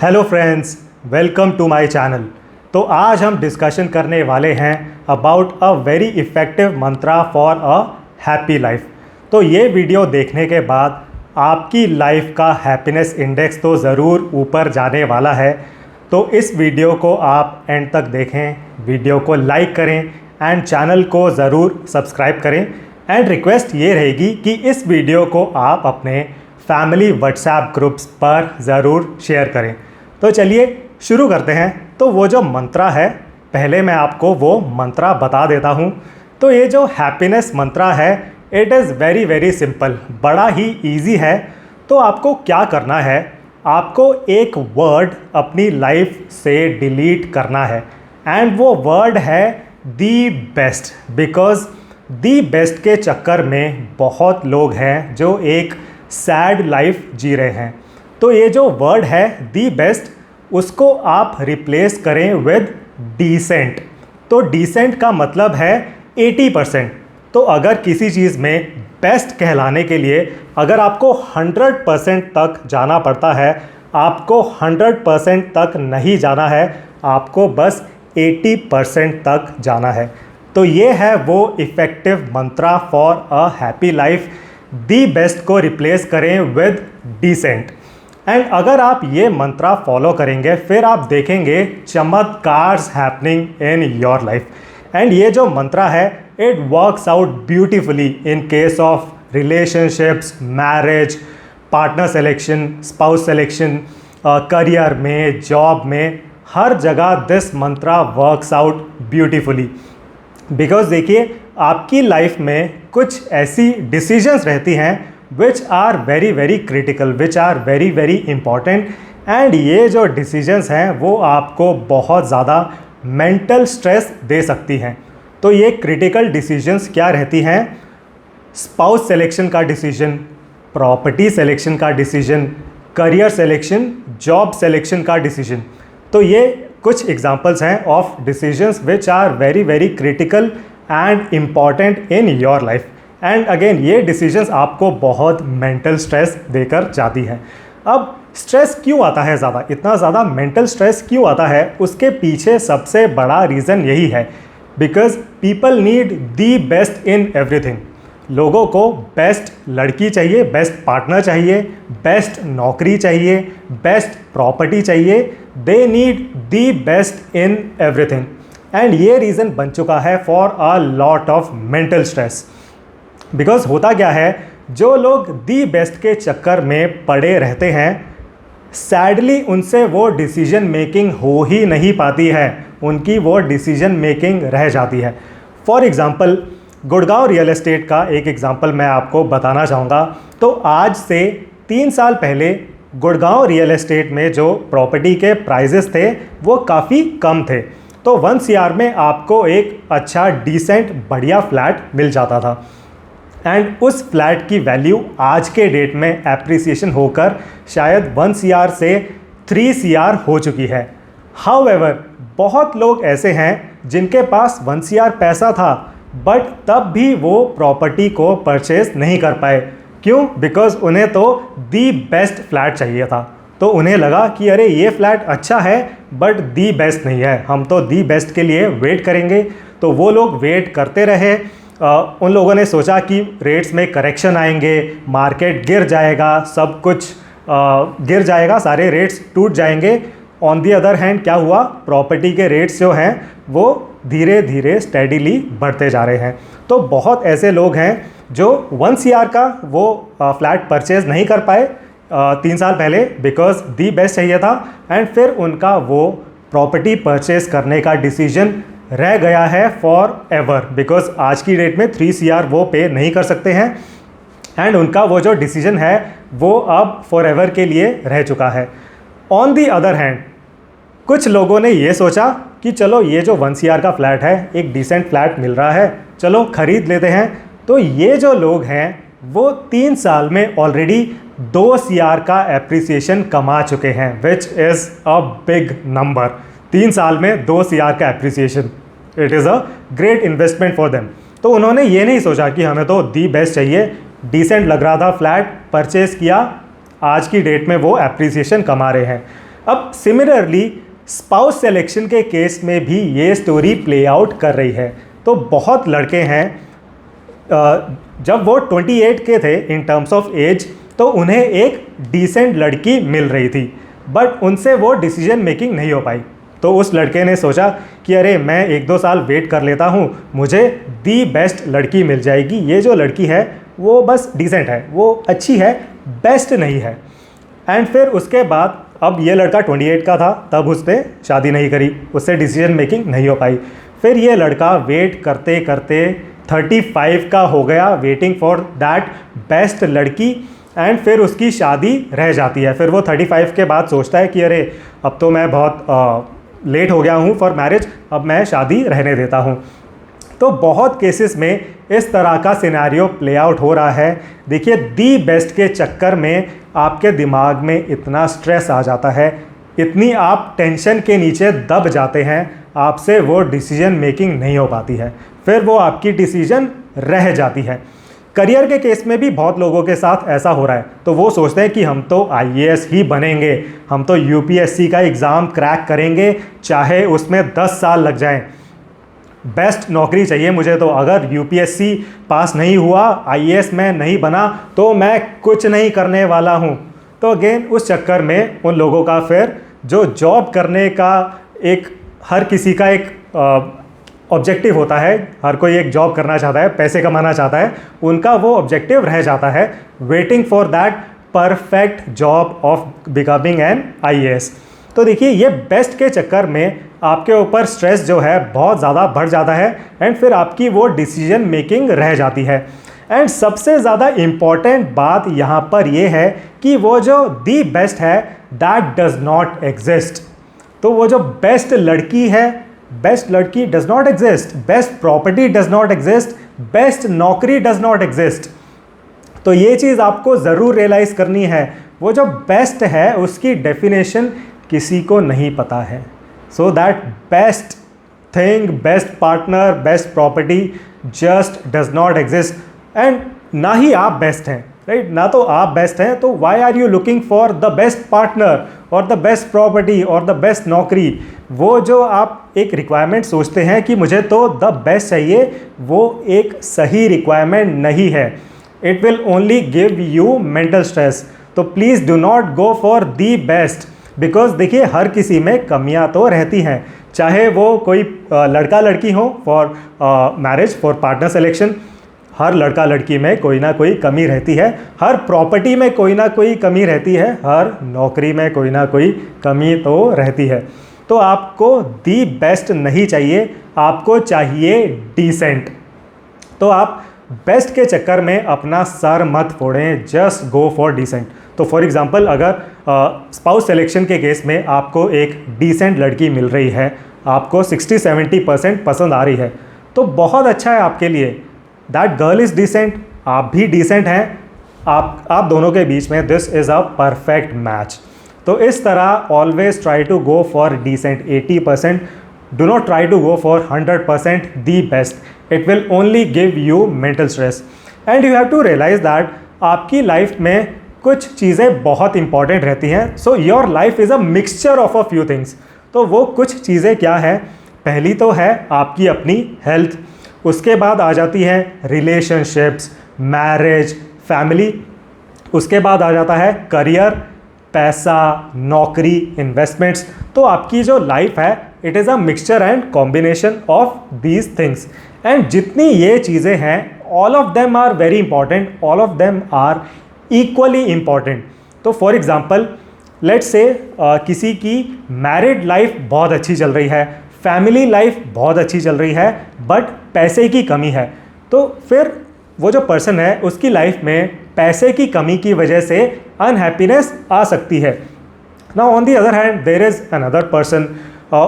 Hello friends, welcome to my channel. तो आज हम डिस्कशन करने वाले हैं about a very effective mantra for a happy life. तो ये वीडियो देखने के बाद आपकी लाइफ का हैप्पीनेस इंडेक्स तो ज़रूर ऊपर जाने वाला है। तो इस वीडियो को आप एंड तक देखें, वीडियो को लाइक करें एंड चैनल को ज़रूर सब्सक्राइब करें। एंड रिक्वेस्ट ये रहेगी कि इस वीडियो को आप अपने फैमिली व्हाट्सएप ग्रुप्स पर ज़रूर शेयर करें। तो चलिए शुरू करते हैं। तो वो जो मंत्रा है, पहले मैं आपको वो मंत्रा बता देता हूँ। तो ये जो हैप्पीनेस मंत्रा है, it is very very simple, बड़ा ही इजी है। तो आपको क्या करना है, आपको एक वर्ड अपनी लाइफ से डिलीट करना है एंड वो वर्ड है दी बेस्ट। बिकॉज दी बेस्ट के चक्कर में बहुत लोग हैं जो एक सैड लाइफ जी रहे हैं। तो ये जो वर्ड है दी बेस्ट, उसको आप रिप्लेस करें विद डिसेंट। तो डिसेंट का मतलब है 80%। तो अगर किसी चीज़ में बेस्ट कहलाने के लिए अगर आपको 100% तक जाना पड़ता है, आपको 100% तक नहीं जाना है, आपको बस 80% तक जाना है। तो ये है वो effective mantra for a happy life. The best को रिप्लेस करें विद डिसेंट। एंड अगर आप ये मंत्रा फॉलो करेंगे, फिर आप देखेंगे चमत्कार happening in your life. And ये जो मंत्रा है, it works out beautifully in case of relationships, marriage, partner selection, spouse selection, career में, जॉब में, हर जगह this mantra works out beautifully. Because देखिए, आपकी लाइफ में कुछ ऐसी डिसीजंस रहती हैं which are very very critical, which are very very important. And ये जो डिसीजंस हैं वो आपको बहुत ज़्यादा मेंटल स्ट्रेस दे सकती हैं। तो ये क्रिटिकल डिसीजंस क्या रहती हैं? स्पाउस सिलेक्शन का डिसीजन, प्रॉपर्टी सिलेक्शन का decision, career selection, job selection का डिसीजन। तो ये कुछ एग्जांपल्स हैं of decisions which are very very critical and important in your life. And again ये डिसीजंस आपको बहुत मेंटल स्ट्रेस देकर जाती हैं। अब स्ट्रेस क्यों आता है ज़्यादा, इतना ज़्यादा मेंटल स्ट्रेस क्यों आता है? उसके पीछे सबसे बड़ा रीज़न यही है, because people need the best in everything. लोगों को बेस्ट लड़की चाहिए, बेस्ट पार्टनर चाहिए, बेस्ट नौकरी चाहिए, बेस्ट प्रॉपर्टी चाहिए। They need the best in everything. And ये रीज़न बन चुका है for a lot of mental stress. Because होता क्या है, जो लोग दी बेस्ट के चक्कर में पड़े रहते हैं, सैडली उनसे वो डिसीजन मेकिंग हो ही नहीं पाती है, उनकी वो डिसीजन मेकिंग रह जाती है। For example, Gurgaon real estate का एक एग्ज़ाम्पल मैं आपको बताना चाहूँगा। तो आज से 3 साल पहले गुड़गांव रियल एस्टेट में जो प्रॉपर्टी के प्राइजेस थे वो काफ़ी कम थे। तो 1 CR में आपको एक अच्छा डिसेंट बढ़िया फ्लैट मिल जाता था। एंड उस फ्लैट की वैल्यू आज के डेट में एप्रिसिएशन होकर शायद 1 CR से 3 CR हो चुकी है। हाउएवर, बहुत लोग ऐसे हैं जिनके पास 1 CR पैसा था, बट तब भी वो प्रॉपर्टी को परचेज नहीं कर पाए। क्यों? बिकॉज उन्हें तो दी बेस्ट फ्लैट चाहिए था। तो उन्हें लगा कि अरे ये फ्लैट अच्छा है बट दी बेस्ट नहीं है, हम तो दी बेस्ट के लिए वेट करेंगे। तो वो लोग वेट करते रहे। उन लोगों ने सोचा कि रेट्स में करेक्शन आएंगे, मार्केट गिर जाएगा, सब कुछ गिर जाएगा, सारे रेट्स टूट जाएंगे। ऑन दी अदर हैंड क्या हुआ, प्रॉपर्टी के रेट्स जो हैं वो धीरे धीरे स्टेडीली बढ़ते जा रहे हैं। तो बहुत ऐसे लोग हैं जो 1 CR का वो फ्लैट परचेज नहीं कर पाए 3 साल पहले, बिकॉज दी बेस्ट चाहिए था। एंड फिर उनका वो प्रॉपर्टी परचेज करने का डिसीजन रह गया है फॉर एवर, बिकॉज आज की डेट में 3 CR वो पे नहीं कर सकते हैं। एंड उनका वो जो डिसीजन है वो अब फॉर एवर के लिए रह चुका है। ऑन दी अदर हैंड, कुछ लोगों ने ये सोचा कि चलो ये जो 1 CR का फ्लैट है, एक डिसेंट फ्लैट मिल रहा है, चलो ख़रीद लेते हैं। तो ये जो लोग हैं वो 3 साल में ऑलरेडी 2 CR का एप्रिसिएशन कमा चुके हैं, which is a big number. 3 साल में 2 CR का appreciation, it is a great investment for them. तो उन्होंने ये नहीं सोचा कि हमें तो दी बेस्ट चाहिए, डिसेंट लग रहा था फ्लैट, परचेज़ किया, आज की डेट में वो एप्रिसिएशन कमा रहे हैं। अब सिमिलरली स्पाउस सिलेक्शन के केस में भी ये स्टोरी प्ले आउट कर रही है। तो बहुत लड़के हैं जब वो 28 के थे इन टर्म्स ऑफ एज, तो उन्हें एक डिसेंट लड़की मिल रही थी, बट उनसे वो डिसीजन मेकिंग नहीं हो पाई। तो उस लड़के ने सोचा कि अरे मैं 1-2 साल वेट कर लेता हूँ, मुझे दी बेस्ट लड़की मिल जाएगी। ये जो लड़की है वो बस डिसेंट है, वो अच्छी है, बेस्ट नहीं है। एंड फिर उसके बाद अब ये लड़का 28 का था, तब उसने शादी नहीं करी, उससे डिसीजन मेकिंग नहीं हो पाई। फिर ये लड़का वेट करते करते 35 का हो गया, वेटिंग फॉर दैट बेस्ट लड़की, एंड फिर उसकी शादी रह जाती है। फिर वो 35 के बाद सोचता है कि अरे अब तो मैं बहुत लेट हो गया हूँ फॉर मैरिज, अब मैं शादी रहने देता हूँ। तो बहुत केसेस में इस तरह का सिनेरियो प्ले आउट हो रहा है। देखिए, दी बेस्ट के चक्कर में आपके दिमाग में इतना स्ट्रेस आ जाता है, इतनी आप टेंशन के नीचे दब जाते हैं, आपसे वो डिसीजन मेकिंग नहीं हो पाती है, फिर वो आपकी डिसीजन रह जाती है। करियर के केस में भी बहुत लोगों के साथ ऐसा हो रहा है। तो वो सोचते हैं कि हम तो IAS ही बनेंगे, हम तो UPSC का एग्ज़ाम क्रैक करेंगे, चाहे उसमें 10 साल लग जाएं, बेस्ट नौकरी चाहिए मुझे। तो अगर UPSC पास नहीं हुआ, IAS में नहीं बना, तो मैं कुछ नहीं करने वाला हूँ। तो अगेन उस चक्कर में उन लोगों का फिर जो जॉब करने का एक हर किसी का एक ऑब्जेक्टिव होता है, हर कोई एक जॉब करना चाहता है, पैसे कमाना चाहता है, उनका वो ऑब्जेक्टिव रह जाता है waiting for that perfect job of becoming an IAS। तो देखिए, ये बेस्ट के चक्कर में आपके ऊपर स्ट्रेस जो है बहुत ज़्यादा बढ़ जाता है, एंड फिर आपकी वो डिसीजन मेकिंग रह जाती है। एंड सबसे ज़्यादा इम्पॉर्टेंट बात यहाँ पर ये है कि वो जो दी बेस्ट है दैट डज नॉट एग्जिस्ट। तो वो जो बेस्ट लड़की है, बेस्ट लड़की does not exist, best property does not exist, best नौकरी डज नॉट एग्जिस्ट। तो ये चीज़ आपको ज़रूर रियलाइज़ करनी है। वो जो बेस्ट है उसकी डेफिनेशन किसी को नहीं पता है। So that best thing, best partner, best property just does not exist. And ना ही आप बेस्ट हैं, राइट? ना तो आप बेस्ट हैं, तो why are you looking for the best partner और द बेस्ट प्रॉपर्टी और द बेस्ट नौकरी? वो जो आप एक रिक्वायरमेंट सोचते हैं कि मुझे तो द बेस्ट चाहिए, वो एक सही रिक्वायरमेंट नहीं है। It will only give you mental stress. तो please do not go for the best, because देखिए, हर किसी में कमियां तो रहती हैं, चाहे वो कोई लड़का लड़की हो for marriage, for partner selection. हर लड़का लड़की में कोई ना कोई कमी रहती है, हर प्रॉपर्टी में कोई ना कोई कमी रहती है, हर नौकरी में कोई ना कोई कमी तो रहती है। तो आपको दी बेस्ट नहीं चाहिए, आपको चाहिए डिसेंट। तो आप बेस्ट के चक्कर में अपना सर मत फोड़ें, जस्ट गो फॉर डिसेंट। तो फॉर एग्जांपल, अगर स्पाउस सिलेक्शन के केस में आपको एक डिसेंट लड़की मिल रही है, आपको 60-70% पसंद आ रही है, तो बहुत अच्छा है आपके लिए। दैट गर्ल इज़ डिसेंट, आप भी डिसेंट हैं, आप दोनों के बीच में this is a perfect match. तो इस तरह always try to go for decent 80%, do not try to go for 100% the best. It will only give you mental stress. And you have to realise that आपकी life में कुछ चीज़ें बहुत important रहती हैं। So your life is a mixture of a few things. तो वो कुछ चीज़ें क्या है? पहली तो है आपकी अपनी हेल्थ, उसके बाद आ जाती है रिलेशनशिप्स, मैरिज, फैमिली, उसके बाद आ जाता है करियर, पैसा, नौकरी, इन्वेस्टमेंट्स। तो आपकी जो लाइफ है it is a mixture and combination of these things. And जितनी ये चीज़ें हैं, all of them are very important, all of them are equally important. तो फॉर एग्जाम्पल, लेट्स से किसी की मैरिड लाइफ बहुत अच्छी चल रही है, फैमिली लाइफ बहुत अच्छी चल रही है, बट पैसे की कमी है। तो फिर वो जो पर्सन है उसकी लाइफ में पैसे की कमी की वजह से अनहैप्पीनेस आ सकती है। Now on the other hand there is another person,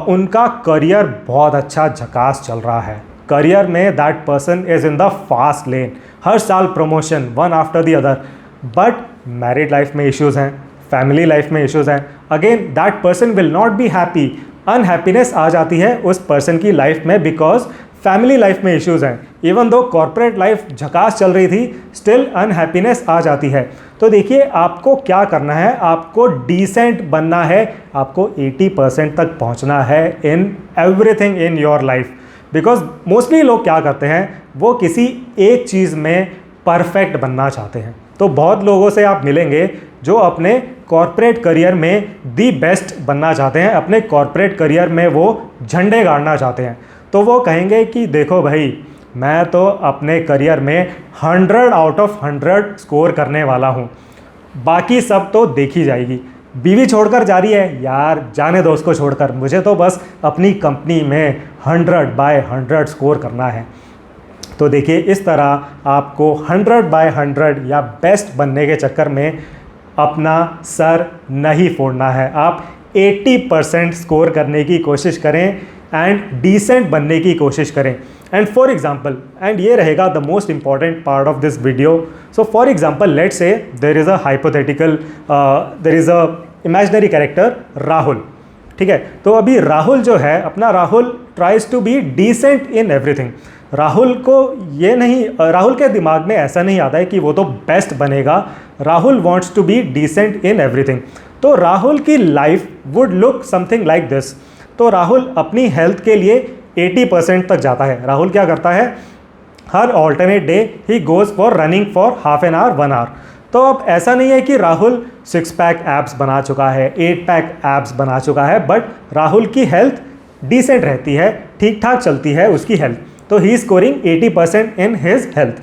उनका करियर बहुत अच्छा झकास चल रहा है, करियर में that person is in the fast lane, हर साल promotion one after the other, but married life में इश्यूज़ हैं, फैमिली लाइफ में इश्यूज़ हैं। Again that person will not be happy, unhappiness आ जाती है उस पर्सन की लाइफ में, बिकॉज फैमिली लाइफ में इश्यूज़ हैं, इवन दो कॉर्पोरेट लाइफ झकास चल रही थी, स्टिल अनहैप्पीनेस आ जाती है। तो देखिए आपको क्या करना है, आपको डिसेंट बनना है, आपको 80% तक पहुंचना है in everything in your life. Because mostly लोग क्या करते हैं, वो किसी एक चीज़ में परफेक्ट बनना चाहते हैं। तो बहुत लोगों से आप मिलेंगे जो अपने कॉर्पोरेट करियर में दी बेस्ट बनना चाहते हैं, अपने कॉर्पोरेट करियर में वो झंडे गाड़ना चाहते हैं। तो वो कहेंगे कि देखो भाई, मैं तो अपने करियर में 100 आउट ऑफ 100 स्कोर करने वाला हूँ, बाकी सब तो देखी जाएगी। बीवी छोड़कर जा रही है, यार जाने दो उसको छोड़कर, मुझे तो बस अपनी कंपनी में 100/100 स्कोर करना है। तो देखिए इस तरह आपको 100/100 या बेस्ट बनने के चक्कर में अपना सर नहीं फोड़ना है। आप 80% स्कोर करने की कोशिश करें एंड डिसेंट बनने की कोशिश करें। एंड फॉर एग्जाम्पल, एंड ये रहेगा the most important part of this video. So for example let's say there is a hypothetical, there is a imaginary character Rahul, ठीक है। तो अभी राहुल जो है अपना, Rahul tries to be decent in everything. Rahul को ये नहीं, राहुल के दिमाग में ऐसा नहीं आता है कि वो तो बेस्ट बनेगा, Rahul wants to be decent in everything. तो राहुल की life would look something like this. तो राहुल अपनी हेल्थ के लिए 80% तक जाता है। राहुल क्या करता है, हर ऑल्टरनेट डे ही goes for running for half an hour 1 hour. तो अब ऐसा नहीं है कि राहुल 6 पैक एब्स बना चुका है, 8 पैक एब्स बना चुका है, बट राहुल की हेल्थ डिसेंट रहती है, ठीक ठाक चलती है उसकी हेल्थ। तो ही स्कोरिंग 80% इन हिज हेल्थ।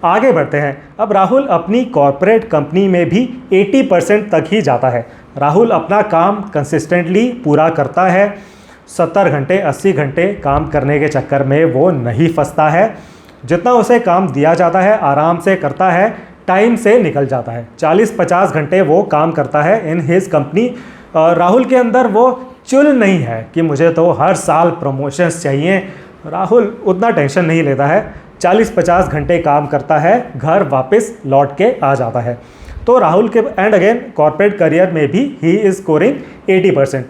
आगे बढ़ते हैं, अब राहुल अपनी कॉर्पोरेट कंपनी में भी 80% तक ही जाता है। राहुल अपना काम कंसिस्टेंटली पूरा करता है, 70 घंटे 80 घंटे काम करने के चक्कर में वो नहीं फंसता है। जितना उसे काम दिया जाता है आराम से करता है, टाइम से निकल जाता है। 40-50 घंटे वो काम करता है इन हिज कंपनी। राहुल के अंदर वो चुल नहीं है कि मुझे तो हर साल प्रमोशंस चाहिए। राहुल उतना टेंशन नहीं लेता है, 40-50 घंटे काम करता है, घर वापस लौट के आ जाता है। तो राहुल के एंड अगेन कॉर्पोरेट करियर में भी ही इज़ स्कोरिंग 80%।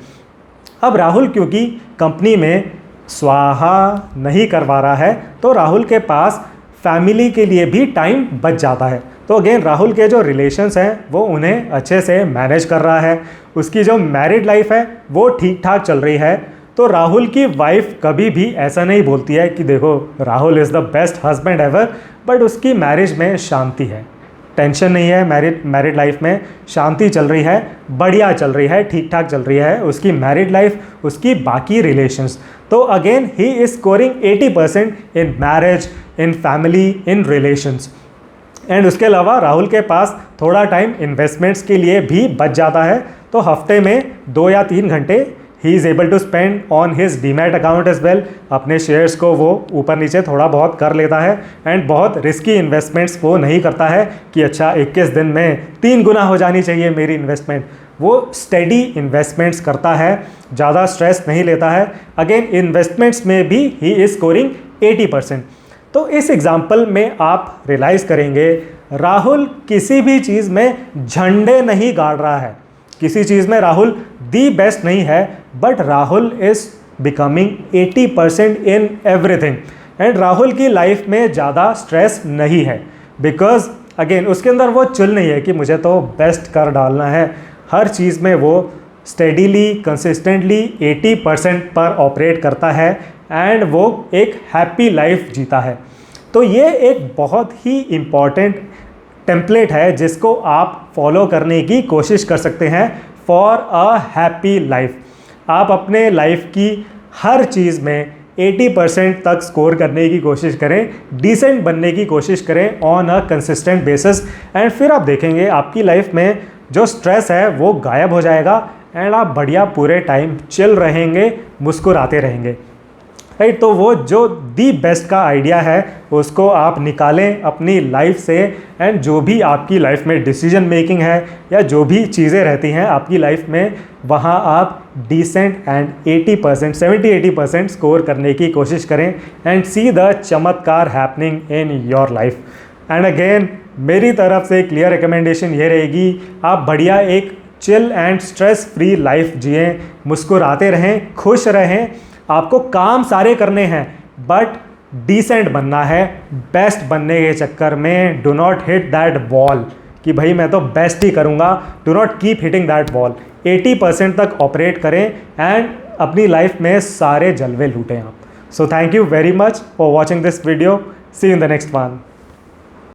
अब राहुल क्योंकि कंपनी में स्वाहा नहीं करवा रहा है, तो राहुल के पास फैमिली के लिए भी टाइम बच जाता है। तो अगेन राहुल के जो रिलेशंस हैं वो उन्हें अच्छे से मैनेज कर रहा है, उसकी जो मैरिड लाइफ है वो ठीक ठाक चल रही है। तो राहुल की वाइफ कभी भी ऐसा नहीं बोलती है कि देखो Rahul is the best husband ever, but उसकी मैरिज में शांति है, टेंशन नहीं है, मैरिड लाइफ में शांति चल रही है, बढ़िया चल रही है, ठीक ठाक चल रही है उसकी मैरिड लाइफ, उसकी बाकी रिलेशंस। तो again he is scoring 80% in marriage, in family, in relations. And उसके अलावा राहुल के पास थोड़ा टाइम इन्वेस्टमेंट्स के लिए भी बच जाता है। तो हफ्ते में 2 या 3 घंटे ही is able to spend on his demat account as well. अपने शेयर्स को वो ऊपर नीचे थोड़ा बहुत कर लेता है एंड बहुत रिस्की इन्वेस्टमेंट्स वो नहीं करता है कि अच्छा 21 दिन में 3 गुना हो जानी चाहिए मेरी इन्वेस्टमेंट। वो स्टेडी इन्वेस्टमेंट्स करता है, ज़्यादा स्ट्रेस नहीं लेता है। अगेन इन्वेस्टमेंट्स में भी ही इज़ स्कोरिंग 80%। तो इस एग्जाम्पल में आप रियलाइज़ करेंगे राहुल किसी भी चीज़ में झंडे नहीं गाड़ रहा है, किसी चीज़ में राहुल दी बेस्ट नहीं है, but Rahul is becoming 80% in everything. And Rahul की लाइफ में ज़्यादा स्ट्रेस नहीं है, बिकॉज अगेन उसके अंदर वो चुल नहीं है कि मुझे तो बेस्ट कर डालना है। हर चीज़ में वो स्टेडीली कंसिस्टेंटली 80% पर ऑपरेट करता है एंड वो एक हैप्पी लाइफ जीता है। तो ये एक बहुत ही इम्पॉर्टेंट टेम्पलेट है जिसको आप फॉलो करने की कोशिश कर सकते हैं फॉर अ हैप्पी लाइफ। आप अपने लाइफ की हर चीज़ में 80% तक स्कोर करने की कोशिश करें, डिसेंट बनने की कोशिश करें on a consistent basis, and फिर आप देखेंगे आपकी लाइफ में जो स्ट्रेस है वो गायब हो जाएगा एंड आप बढ़िया पूरे टाइम चिल रहेंगे, मुस्कुराते रहेंगे, राइट। तो वो जो दी बेस्ट का आइडिया है उसको आप निकालें अपनी लाइफ से, एंड जो भी आपकी लाइफ में डिसीजन मेकिंग है या जो भी चीज़ें रहती हैं आपकी लाइफ में, वहाँ आप डिसेंट एंड 80% 70-80% स्कोर करने की कोशिश करें एंड सी द चमत्कार happening in your life. And again मेरी तरफ से क्लियर रिकमेंडेशन ये रहेगी, आप बढ़िया एक chill and stress free life जिएं, मुस्कुराते रहें, खुश रहें। आपको काम सारे करने हैं बट डिसेंट बनना है। बेस्ट बनने के चक्कर में do not hit that wall कि भाई मैं तो बेस्ट ही करूँगा। Do not keep hitting that wall. 80% तक ऑपरेट करें एंड अपनी लाइफ में सारे जलवे लूटें आप। So thank you very much for watching this video. See you in the next one.